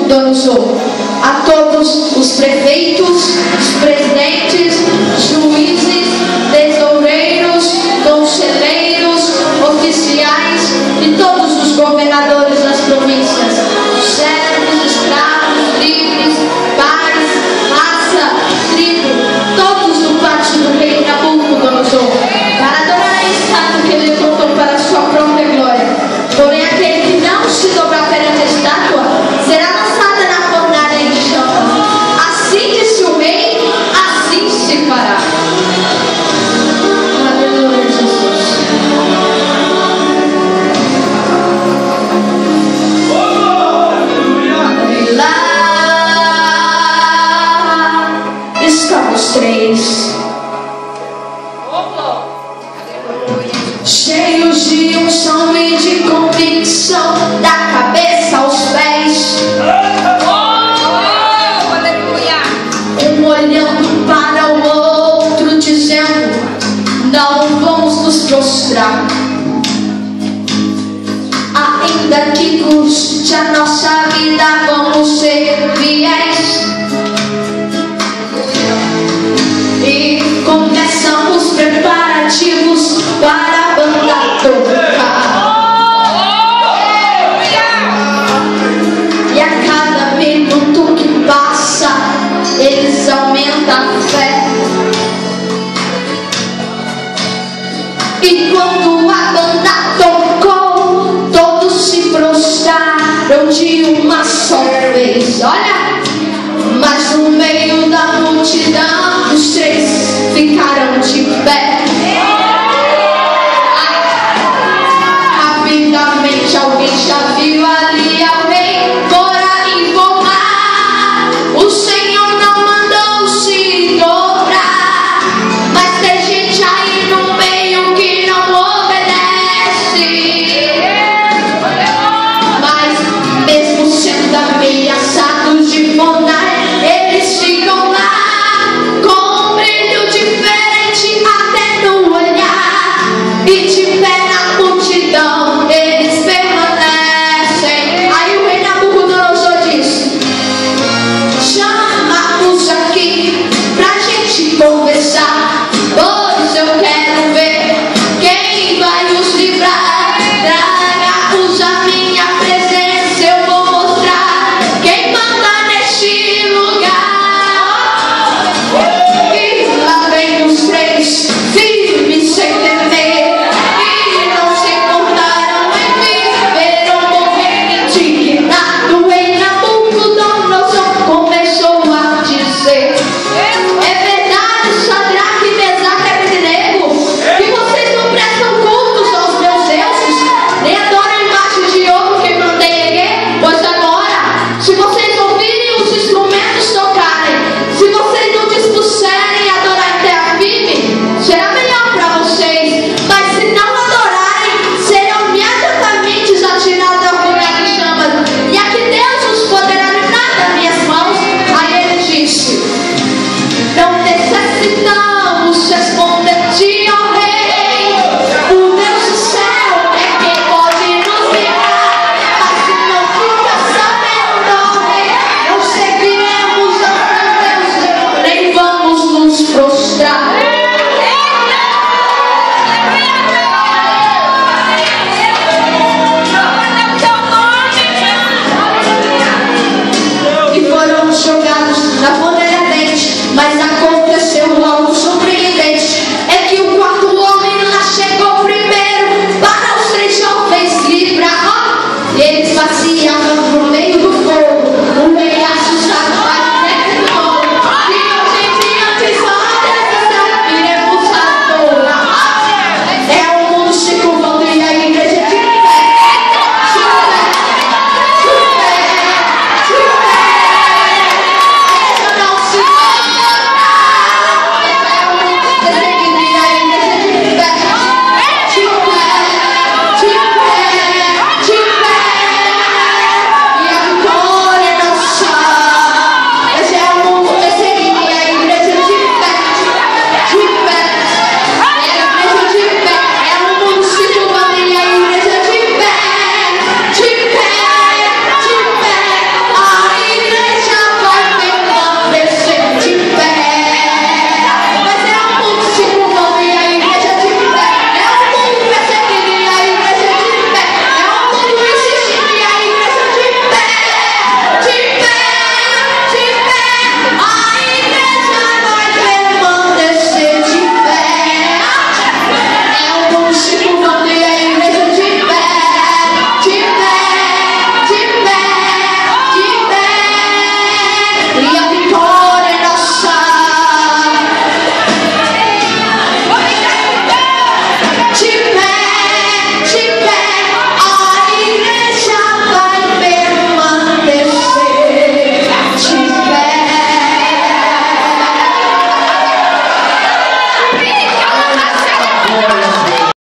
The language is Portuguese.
Nabucodonosor, a todos os prefeitos, os presidentes, juízes, tesoureiros, conselheiros, oficiais e todos os governadores das províncias, servos, escravos, livres, pais, raça, tribo, todos do pátio do rei Nabucodonosor, para adorar a estátua que ele levantou para a sua própria glória. Porém, aquele que não se dobrar perante a estátua será lançado na fornalha de chama. Assim disse o rei, assim se fará. Aleluia, Jesus. E lá estão os três, cheios de unção e de convicção, da cabeça aos pés. Um olhando para o outro, dizendo: não vamos nos prostrar, ainda que custe a nossa vida, vamos